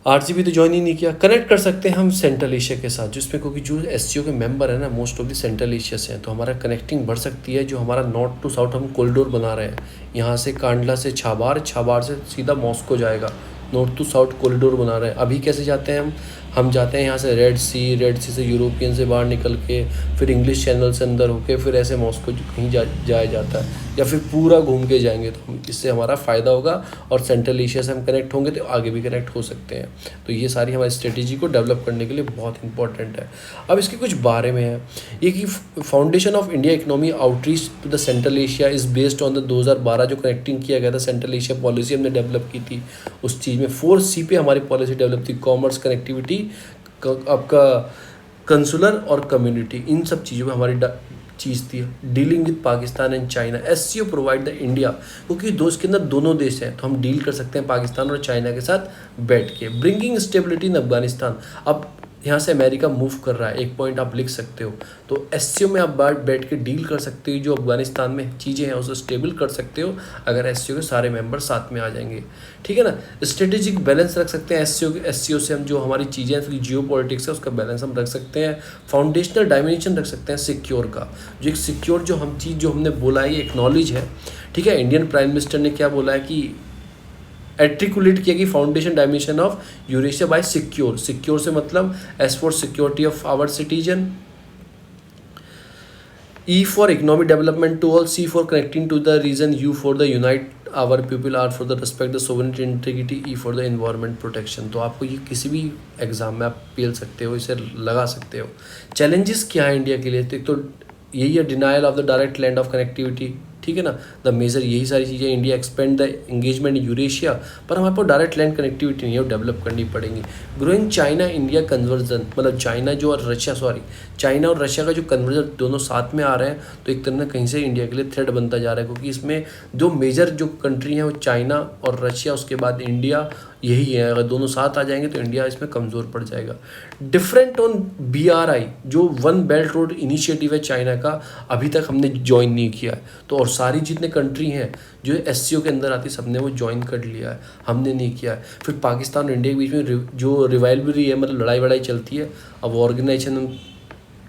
RCP तो ज्वाइन ही नहीं किया। कनेक्ट कर सकते हैं हम सेंट्रल एशिया के साथ जिसमें क्योंकि जो SCO के मेंबर है ना most of the central Asia से हैं, तो हमारा कनेक्टिंग बढ़ सकती है। जो हमारा नॉर्थ टू साउथ हम कॉरिडोर बना रहे हैं, यहाँ से कांडला से छाबार, छाबार से सीधा मॉस्को जाएगा, नॉर्थ टू साउथ कॉरिडोर बना रहे हैं। अभी कैसे जाते हैं हम जाते हैं यहाँ से रेड सी से यूरोपियन से बाहर निकल के फिर इंग्लिश चैनल से अंदर होके फिर ऐसे मॉस्को कहीं जाया जाता है या फिर पूरा घूम के जाएंगे, तो इससे हमारा फ़ायदा होगा और सेंट्रल एशिया से हम कनेक्ट होंगे तो आगे भी कनेक्ट हो सकते हैं। तो ये सारी हमारी स्ट्रेटेजी को डेवलप करने के लिए बहुत इंपॉर्टेंट है। अब इसके कुछ बारे में है ये कि foundation of India economy outreach to the central Asia is based on the 2012 जो कनेक्टिंग किया गया था सेंट्रल एशिया पॉलिसी हमने डेवलप की थी। उस चीज़ में 4C पे हमारी पॉलिसी डेवलप थी, कॉमर्स, कनेक्टिविटी, आपका कंसुलर और कम्युनिटी, इन सब चीज़ों में हमारी चीज़ थी। Dealing with Pakistan and China, SCO provide the India, क्योंकि दोस्त के अंदर दोनों देश हैं तो हम डील कर सकते हैं पाकिस्तान और चाइना के साथ बैठ के। ब्रिंगिंग स्टेबिलिटी इन अफगानिस्तान, अब यहाँ से अमेरिका मूव कर रहा है, एक पॉइंट आप लिख सकते हो। तो एससीओ में आप बैठ के डील कर सकते हो, जो अफगानिस्तान में चीज़ें हैं उसे स्टेबल कर सकते हो अगर एससीओ के सारे मेंबर साथ में आ जाएंगे, ठीक है ना। स्ट्रेटेजिक बैलेंस रख सकते हैं एससीओ से हम, जो हमारी चीज़ें हैं जियो पॉलिटिक्स है उसका बैलेंस हम रख सकते हैं। फाउंडेशनल डायमेंशन रख सकते हैं सिक्योर का, जो एक सिक्योर जो हम चीज़ जो हमने बोला है ये एक्नॉलेज है, ठीक है। इंडियन प्राइम मिनिस्टर ने क्या बोला है कि एट्रिकुलेट किया कि foundation dimension of Eurasia by secure. Secure से मतलब S for security of our citizen, E for economic development to all, C for connecting to the region, U for the unite our people, R for the respect the sovereignty integrity, E for the environment protection। तो आपको ये किसी भी exam में आप पेल सकते हो, इसे लगा सकते हो। चैलेंजेस क्या है इंडिया के लिए, तो एक तो यही है denial of the direct land of connectivity, ठीक है ना। द मेजर यही सारी चीज़ें, India expand the engagement in Eurasia, पर हमारे पास डायरेक्ट लैंड कनेक्टिविटी नहीं है, वो डेवलप करनी पड़ेगी। ग्रोइंग चाइना इंडिया कन्वर्जन, मतलब चाइना जो और रशिया, चाइना और रशिया का जो कन्वर्जन दोनों साथ में आ रहे हैं, तो एक तरह कहीं से इंडिया के लिए थ्रेट बनता जा रहा है, क्योंकि इसमें जो मेजर जो कंट्री हैं वो चाइना और रशिया, उसके बाद इंडिया, यही है। अगर दोनों साथ आ जाएंगे तो इंडिया इसमें कमज़ोर पड़ जाएगा। डिफरेंट ऑन BRI, जो वन बेल्ट रोड इनिशिएटिव है चाइना का, अभी तक हमने ज्वाइन नहीं किया है। तो और सारी जितने कंट्री हैं जो एससीओ के अंदर आती, सबने वो ज्वाइन कर लिया है, हमने नहीं किया है। फिर पाकिस्तान और इंडिया के बीच में जो रिवाइवलरी है, मतलब लड़ाई वड़ाई चलती है, अब ऑर्गेनाइजेशन हम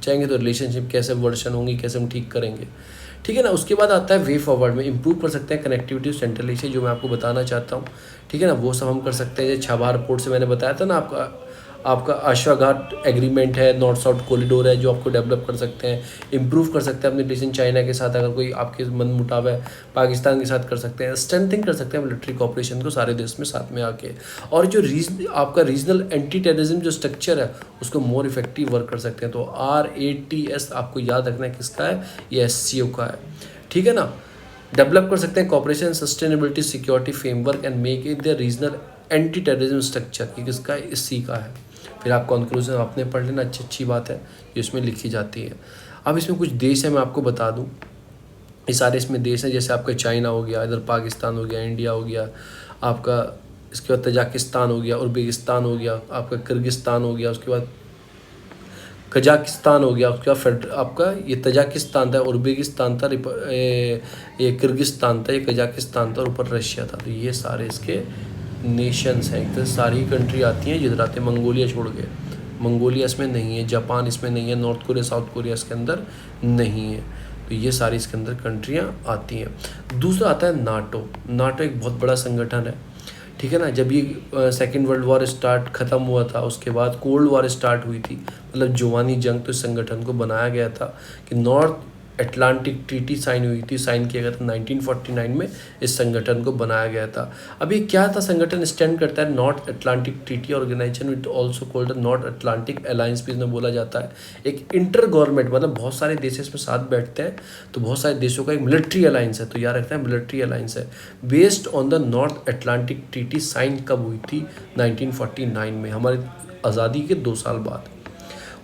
चाहेंगे तो रिलेशनशिप कैसे वर्सन होंगी, कैसे हम ठीक करेंगे, ठीक है ना। उसके बाद आता है वे फॉरवर्ड में इम्प्रूव कर सकते हैं कनेक्टिविटी सेंट्रल एशिया, जो मैं आपको बताना चाहता हूँ, ठीक है ना। वो सब हम कर सकते हैं। जैसे छाबार पोर्ट से मैंने बताया था ना आपका अश्वाघाट एग्रीमेंट है, नॉर्थ साउथ कॉरिडोर है, जो आपको डेवलप कर सकते हैं, इंप्रूव कर सकते हैं अपने रिलेशन चाइना के साथ। अगर कोई आपके मन मुटाव है पाकिस्तान के साथ कर सकते हैं, स्ट्रेंथिंग कर सकते हैं मिलिट्री कॉपरेशन को सारे देश में साथ में आके। और जो आपका रीजनल एंटी टेररिज्म जो स्ट्रक्चर है उसको मोर इफेक्टिव वर्क कर सकते हैं। तो RATS आपको याद रखना है किसका है, ये SCO का है, ठीक है ना। डेवलप कर सकते हैं cooperation sustainability security framework and make it the regional anti terrorism structure, ये किसका है, इसी का है। फिर आप कंक्लूजन आपने पढ़ लेना, अच्छी बात है, जो इसमें लिखी जाती है। अब इसमें कुछ देश है, मैं आपको बता दूं, ये सारे इसमें देश हैं। जैसे आपका चाइना हो गया, इधर पाकिस्तान हो गया, इंडिया हो गया आपका, इसके बाद तजाकिस्तान हो गया, उज़्बेकिस्तान हो गया, आपका किर्गिस्तान हो गया, उसके बाद कजाकिस्तान हो गया, उसके बाद आपका ये तजाकिस्तान था, उज़्बेकिस्तान था, ये किर्गिस्तान था, ये कजाकिस्तान था, और ऊपर रशिया था। तो ये सारे इसके नेशंस हैं। तो सारी कंट्री आती हैं जिधर आते हैं, मंगोलिया छोड़ के, मंगोलिया इसमें नहीं है, जापान इसमें नहीं है, नॉर्थ कोरिया साउथ कोरिया इसके अंदर नहीं है। तो ये सारी इसके अंदर कंट्रियाँ आती हैं। दूसरा आता है नाटो। नाटो एक बहुत बड़ा संगठन है, ठीक है ना। जब ये सेकेंड वर्ल्ड वॉर ख़त्म हुआ था, उसके बाद कोल्ड वॉर स्टार्ट हुई थी, मतलब जुबानी जंग, तो इस संगठन को बनाया गया था कि नॉर्थ अटलांटिक ट्रीटी साइन किया गया था 1949 में, इस संगठन को बनाया गया था। अब ये क्या था संगठन, स्टैंड करता है North Atlantic Treaty Organisation, which also called the North Atlantic Alliance भी इसमें बोला जाता है। एक इंटर गवर्नमेंट, मतलब बहुत सारे देश इसमें साथ बैठते हैं, तो बहुत सारे देशों का एक मिलिट्री अलायंस है। तो याद रखते हैं मिलिट्री अलायंस है, based on the North Atlantic Treaty. Sign कब हुई थी, 1949 में, हमारी आज़ादी के 2 साल बाद।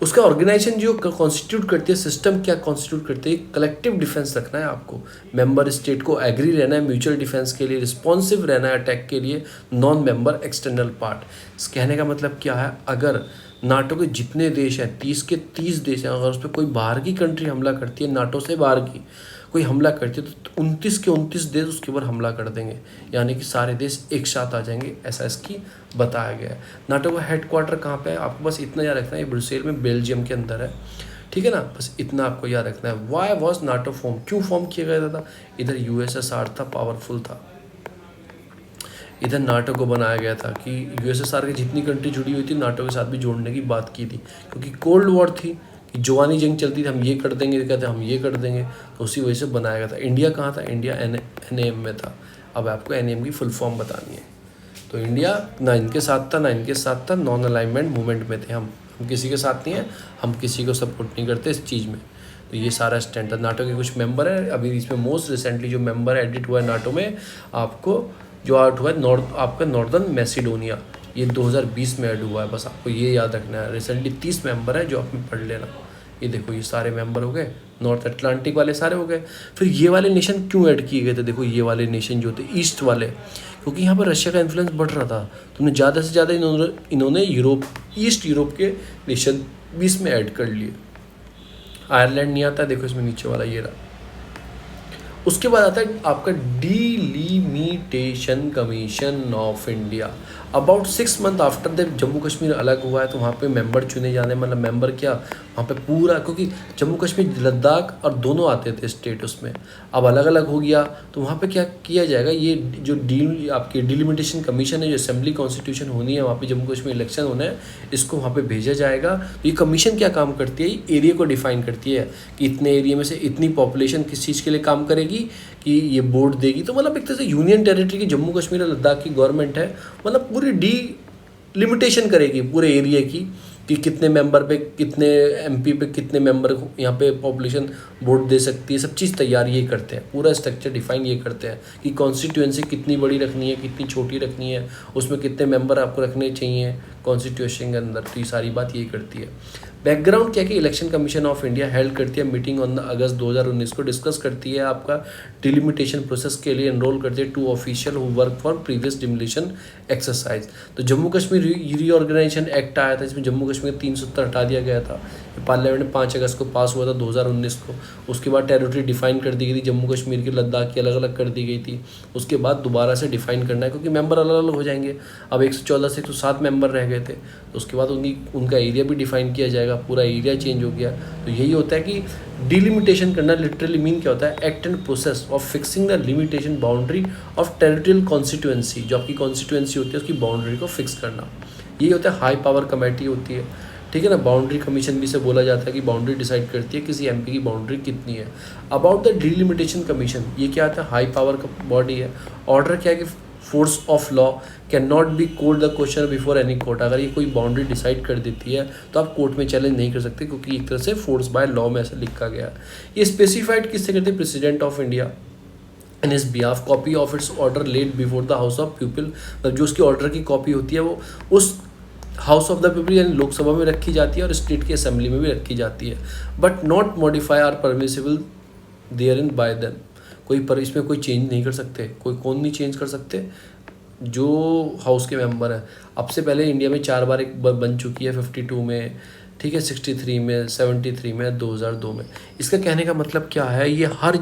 उसका ऑर्गेनाइजेशन जो कॉन्स्टिट्यूट करती है, सिस्टम क्या कॉन्स्टिट्यूट करती है, कलेक्टिव डिफेंस रखना है आपको, मेंबर स्टेट को एग्री रहना है म्यूचुअल डिफेंस के लिए, रिस्पॉन्सिव रहना है अटैक के लिए, नॉन मेंबर एक्सटर्नल पार्ट। इस कहने का मतलब क्या है, अगर नाटो के जितने देश हैं, 30 के 30 देश हैं, अगर उस पर कोई बाहर की कंट्री हमला करती है, नाटो से बाहर की कोई हमला करती है, तो 29 के 29 देश उसके ऊपर हमला कर देंगे, यानी कि सारे देश एक साथ आ जाएंगे, ऐसा इसकी बताया गया है। नाटो का हेडक्वार्टर कहाँ पे है, आपको बस इतना याद रखना है, ये ब्रुसेल में, बेल्जियम के अंदर है, ठीक है ना। बस इतना आपको याद रखना है। वाई वॉज नाटो फॉर्म, क्यों फॉर्म किया गया था, इधर USSR था, पावरफुल था, इधर नाटो को बनाया गया था कि USSR की जितनी कंट्री जुड़ी हुई थी, नाटो के साथ भी जोड़ने की बात की थी, क्योंकि कोल्ड वॉर थी, जुबानी जंग चलती थी, हम ये कर देंगे, कहते हम ये कर देंगे, तो उसी वजह से बनाया गया था। इंडिया कहाँ था, इंडिया NAM में था। अब आपको NAM की फुल फॉर्म बतानी है। तो इंडिया ना इनके साथ था, नॉन अलाइनमेंट मूवमेंट में थे हम किसी के साथ नहीं है, हम किसी को सपोर्ट नहीं करते इस चीज़ में। तो ये सारा स्टैंड था। नाटो के कुछ मेंबर है, अभी इसमें मोस्ट रिसेंटली जो मेंबर एडिट हुआ है नाटो में, आपको जो आउट हुआ है आपका नॉर्दर्न मैसिडोनिया, ये 2020 में ऐड हुआ है। बस आपको ये याद रखना है। रिसेंटली 30 मेंबर है, जो आप में पढ़ लेना। ये देखो, ये सारे मेंबर हो गए, नॉर्थ अटलांटिक वाले सारे हो गए। फिर ये वाले नेशन क्यों ऐड किए गए थे, देखो ये वाले नेशन जो थे ईस्ट वाले, क्योंकि यहाँ पर रशिया का इन्फ्लुएंस बढ़ रहा था। तो उन्हें ज़्यादा से ज़्यादा इन्होंने यूरोप, ईस्ट यूरोप के नेशन भी इसमें ऐड कर लिए। आयरलैंड नहीं आता, देखो इसमें नीचे वाला ये रहा। उसके बाद आता है आपका delimitation commission of India. About 6 month after the Jammu Kashmir अलग हुआ है, तो वहाँ पे मेंबर चुने जाने, मतलब मेंबर क्या, वहाँ पे पूरा, क्योंकि जम्मू कश्मीर लद्दाख और दोनों आते थे स्टेट उसमें, अब अलग अलग हो गया। तो वहाँ पे क्या किया जाएगा, ये जो आपकी डिलिमिटेशन कमीशन है, जो असेंबली कॉन्स्टिट्यूशन होनी है वहाँ पे, जम्मू कश्मीर इलेक्शन होना है, इसको वहाँ पे भेजा जाएगा। तो ये कमीशन क्या काम करती है, ये एरिया को डिफाइन करती है कि इतने एरिया में से इतनी पॉपुलेशन किस चीज़ के लिए काम करेगी, कि ये बोर्ड देगी। तो मतलब एक तरह से यूनियन टेरिटरी की जम्मू कश्मीर और लद्दाख की गवर्नमेंट है, मतलब पूरी लिमिटेशन करेगी पूरे एरिया की, कि कितने मेंबर पे, कितने एमपी पे कितने मेंबर यहाँ पे पॉपुलेशन वोट दे सकती है। सब चीज़ तैयार ये करते हैं, पूरा स्ट्रक्चर डिफाइन ये करते हैं कि कॉन्स्टिट्यूएंसी कितनी बड़ी रखनी है, कितनी छोटी रखनी है, उसमें कितने मेंबर आपको रखने चाहिए कॉन्स्टिट्यूशन के अंदर। तो ये सारी बात ये करती है। बैकग्राउंड क्या कि election commission of India held करती है मीटिंग ऑन अगस्त 2019 को, डिस्कस करती है आपका डिलिमिटेशन प्रोसेस के लिए, एनरोल करती है 2 official who work for previous delimitation exercise. तो जम्मू कश्मीर रीऑर्गेनाइजेशन एक्ट आया था, जिसमें जम्मू कश्मीर 370 हटा दिया गया था। पार्लियामेंट में 5 अगस्त को पास हुआ था 2019 को। उसके बाद टेरिटरी डिफाइन कर दी गई थी, जम्मू कश्मीर की, लद्दाख की अलग अलग कर दी गई थी। उसके बाद दोबारा से डिफाइन करना है, क्योंकि मेंबर अलग अलग हो जाएंगे। अब 114 से 107 मेंबर रह गए थे, तो उसके बाद उनका एरिया भी डिफाइन किया जाएगा, पूरा एरिया चेंज हो गया। तो यही होता है कि डिलिमिटेशन करना लिटरली मीन क्या होता है, act and process of fixing the limitation boundary of territorial constituency. जो आपकी कॉन्स्टिट्यूएंसी होती है उसकी बाउंड्री को फिक्स करना, ये होता है। हाई पावर कमेटी होती है, ठीक है ना। बाउंड्री कमीशन भी से बोला जाता है कि बाउंड्री डिसाइड करती है किसी एमपी की बाउंड्री कितनी है। अबाउट द डिलिमिटेशन कमीशन, ये क्या आता है, हाई पावर का बॉडी है। ऑर्डर क्या है कि force of law can not be court the question before any court. अगर ये कोई बाउंड्री डिसाइड कर देती है तो आप कोर्ट में चैलेंज नहीं कर सकते, क्योंकि एक तरह से फोर्स बाय लॉ में ऐसा लिखा गया है। ये स्पेसिफाइड किससे करते हैं, प्रेसिडेंट ऑफ इंडिया इन इस behalf. Copy of its order laid before the house of people, मतलब जो उसकी ऑर्डर की कॉपी होती है वो उस हाउस ऑफ द पीपल यानी लोकसभा में रखी जाती है और स्टेट की असेंबली में भी रखी जाती है। But not modify are permissible there in by them. इसमें कोई चेंज नहीं कर सकते, कौन नहीं चेंज कर सकते, जो हाउस के मेंबर हैं। अब से पहले इंडिया में 4 बार एक बन चुकी है, 52 में, ठीक है, 63 में, 73 में, 2002 में। इसका कहने का मतलब क्या है, ये हर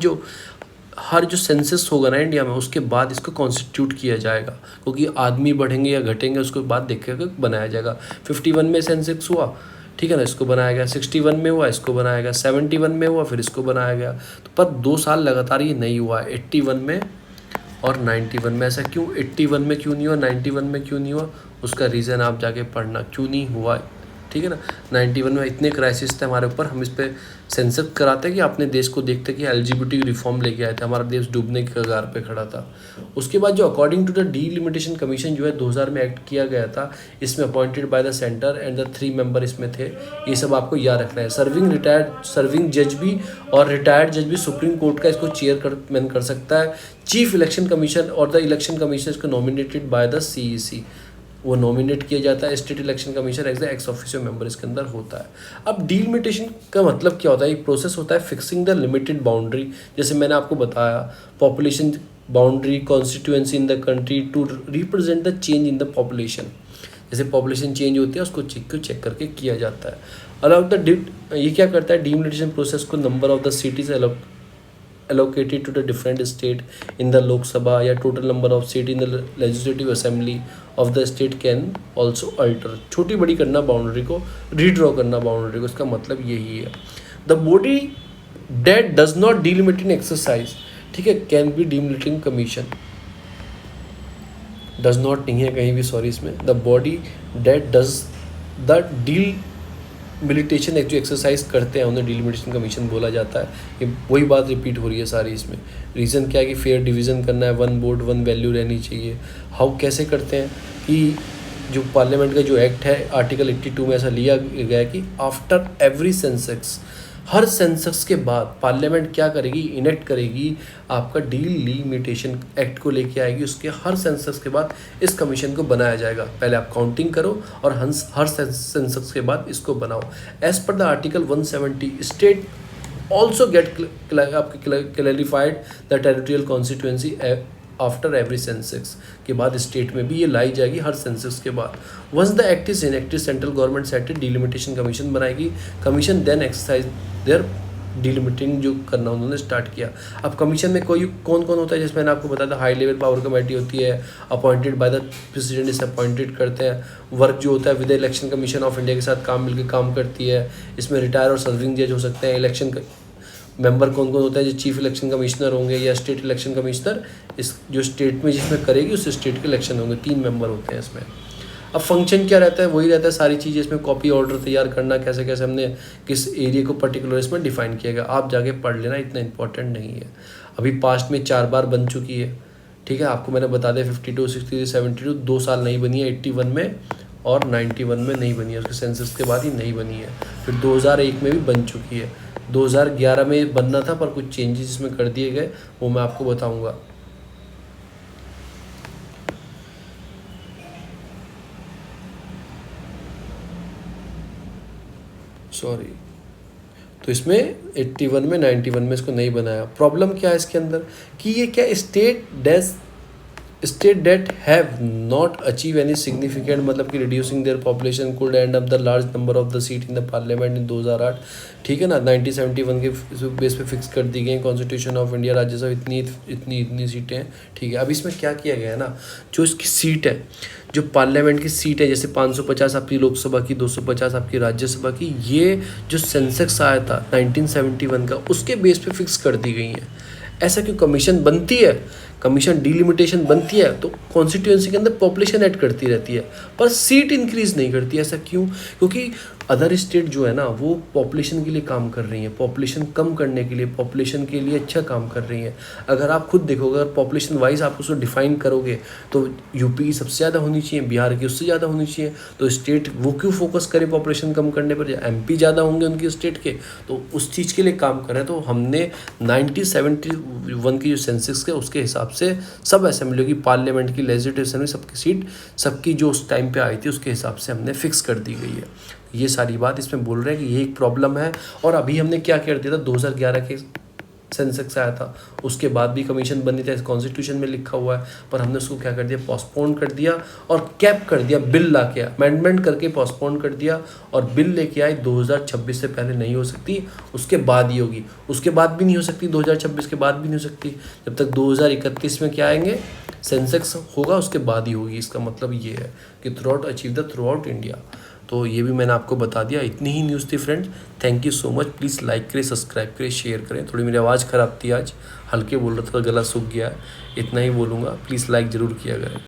जो सेंसस होगा ना इंडिया में, उसके बाद इसको कॉन्स्टिट्यूट किया जाएगा, क्योंकि आदमी बढ़ेंगे या घटेंगे उसके बाद देखेगा बनाया जाएगा। 51 में सेंसस हुआ, ठीक है ना, इसको बनाया गया। 61 में हुआ, इसको बनाया गया। 71 में हुआ, फिर इसको बनाया गया। तो पर 2 साल लगातार ये नहीं हुआ, 81 में और 91 में। ऐसा क्यों, 81 में क्यों नहीं हुआ, 91 में क्यों नहीं हुआ, उसका रीज़न आप जाके पढ़ना क्यों नहीं हुआ, ठीक है ना। 91 में इतने क्राइसिस थे हमारे ऊपर, हम इस पर सेंसर कराते हैं कि अपने देश को देखते कि LGBT रिफॉर्म लेके आए थे, हमारा देश डूबने के कगार पे खड़ा था। उसके बाद जो according to the delimitation commission जो है 2000 में एक्ट किया गया था, इसमें appointed by the centre and the 3 member इसमें थे। ये सब आपको याद रखना है। सर्विंग जज भी और रिटायर्ड जज भी सुप्रीम कोर्ट का इसको चेयरमैन कर सकता है। चीफ इलेक्शन कमीशन और द इलेक्शन कमीशन इसको नॉमिनेटेड बाय द CEC, वो नॉमिनेट किया जाता है। State election commission as the ex officio member इसके अंदर होता है। अब डिलिमिटेशन का मतलब क्या होता है, एक प्रोसेस होता है फिक्सिंग द लिमिटेड बाउंड्री। जैसे मैंने आपको बताया, population boundary constituency in the country to represent the change in the population. जैसे पॉपुलेशन चेंज होती है उसको चेक करके किया जाता है। अलाउ द ये क्या करता है, डिलिमिटेशन प्रोसेस को number of the cities allocated to the different state in the Lok Sabha या total number of seat in the legislative assembly of the state can also alter। छोटी बड़ी करना boundary को, रीड्रॉ करना boundary को, इसका मतलब यही है। The body that does not delimiting exercise, ठीक है, can be delimiting commission, does not नहीं है कहीं भी, सॉरी इसमें। The body that does the delimitation जो एक्सरसाइज करते हैं उन्हें डिलिमिटेशन कमीशन बोला जाता है। ये वही बात रिपीट हो रही है सारी इसमें। रीज़न क्या है कि फेयर डिवीज़न करना है, 1 वोट 1 वैल्यू रहनी चाहिए। हाउ कैसे करते हैं कि जो पार्लियामेंट का जो एक्ट है आर्टिकल 82 में ऐसा लिया गया है कि आफ्टर एवरी सेंसस, हर सेंसस के बाद पार्लियामेंट क्या करेगी, इनेक्ट करेगी, आपका डिलिमिटेशन एक्ट को लेके आएगी। उसके हर सेंसस के बाद इस कमीशन को बनाया जाएगा। पहले आप काउंटिंग करो और हर सेंसस के बाद इसको बनाओ। As per the article 170 state also get आपके clarified the territorial constituency after every census के बाद स्टेट में भी ये लाई जाएगी हर सेंसेक्स के बाद। Once the act is enacted central government set delimitation commission बनाएगी, commission then exercise their delimiting जो करना उन्होंने स्टार्ट किया। अब कमीशन में कोई कौन कौन होता है, जैसे मैंने आपको बताया था हाई लेवल पावर कमेटी होती है, अपॉइंटेड बाय द प्रेसिडेंट, इसे अपॉइंटेड करते हैं। वर्क जो होता है with election commission of India के साथ काम मिलकर काम करती है। इसमें रिटायर और सर्विंग जज हो सकते हैं। इलेक्शन मेंबर कौन कौन होता है, जो चीफ इलेक्शन कमिश्नर होंगे या स्टेट इलेक्शन कमिश्नर, इस जो स्टेट में जिसमें करेगी उस स्टेट के इलेक्शन होंगे, 3 मेंबर होते हैं इसमें। अब फंक्शन क्या रहता है, वही रहता है सारी चीज़ें इसमें, कॉपी ऑर्डर तैयार करना, कैसे कैसे हमने किस एरिया को पर्टिकुलर इसमें डिफाइन किया गया, आप जाके पढ़ लेना, इतना इंपॉर्टेंट नहीं है। अभी पास्ट में 4 बार बन चुकी है, ठीक है, आपको मैंने बता दिया 52, 63, 72, 2 साल नहीं बनी है, 81 में और 91 में नहीं बनी है, उसके सेंसस के बाद ही नहीं बनी है। फिर 2001 में भी बन चुकी है, 2011 में बनना था पर कुछ चेंजेस इसमें कर दिए गए, वो मैं आपको बताऊँगा। सॉरी, तो इसमें 81 में 91 में इसको नहीं बनाया। प्रॉब्लम क्या है इसके अंदर कि ये क्या state that have not achieve any significant, मतलब कि reducing their population could end up the large number of the seat in the parliament in 2008, ठीक है ना। 1971 के बेस पे फिक्स कर दी गई कॉन्स्टिट्यूशन ऑफ इंडिया, राज्यसभा इतनी सीटें हैं, ठीक है। अब इसमें क्या किया गया है ना, जो इसकी सीट है, जो पार्लियामेंट की सीट है, जैसे 550 आपकी लोकसभा की, 250 आपकी राज्यसभा की, ये जो सेंसेक्स आया था 1971 का, उसके बेस पे फिक्स कर दी गई है। ऐसा क्यों, कमीशन बनती है, कमीशन डिलिमिटेशन बनती है तो कॉन्स्टिट्यूएंसी के अंदर पॉपुलेशन ऐड करती रहती है पर सीट इंक्रीज नहीं करती। ऐसा क्यों, क्योंकि अदर स्टेट जो है ना वो पॉपुलेशन के लिए काम कर रही हैं, पॉपुलेशन कम करने के लिए, पॉपुलेशन के लिए अच्छा काम कर रही हैं। अगर आप खुद देखोगे, अगर पॉपुलेशन वाइज आप उसको डिफाइन करोगे तो यूपी की सबसे ज़्यादा होनी चाहिए, बिहार की उससे ज़्यादा होनी चाहिए, तो स्टेट वो क्यों फोकस करे पॉपुलेशन कम करने पर, एमपी ज़्यादा होंगे उनके स्टेट के, तो उस चीज़ के लिए काम कर रहे हैं। तो हमने 1971 की जो सेंसस है उसके हिसाब से सब असेंबलियों की, पार्लियामेंट की, लेजिस्लेटिव असेंबली, सबकी सीट सबकी जो उस टाइम पे आई थी उसके हिसाब से हमने फिक्स कर दी गई है। ये सारी बात इसमें बोल रहे हैं कि ये एक प्रॉब्लम है। और अभी हमने क्या कर दिया था, 2011 के सेंसेक्स आया था, उसके बाद भी कमीशन बनी थी, कॉन्स्टिट्यूशन में लिखा हुआ है, पर हमने उसको क्या कर दिया, पोस्टपोन कर दिया और कैप कर दिया, बिल ला के अमेंडमेंट करके पोस्टपोन कर दिया और बिल लेके आए 2026 से पहले नहीं हो सकती, उसके बाद ही होगी। उसके बाद भी नहीं हो सकती, 2026 के बाद भी नहीं हो सकती, जब तक 2031 में क्या आएंगे सेंसेक्स होगा उसके बाद ही होगी। इसका मतलब ये है कि through out achieve the through out India. तो ये भी मैंने आपको बता दिया, इतनी ही न्यूज़ थी friends. Thank you so much, please like करें, सब्सक्राइब करें, शेयर करें। थोड़ी मेरी आवाज़ ख़राब थी आज, हल्के बोल रहा था, गला सूख गया है, इतना ही बोलूँगा, प्लीज़ लाइक ज़रूर किया करें।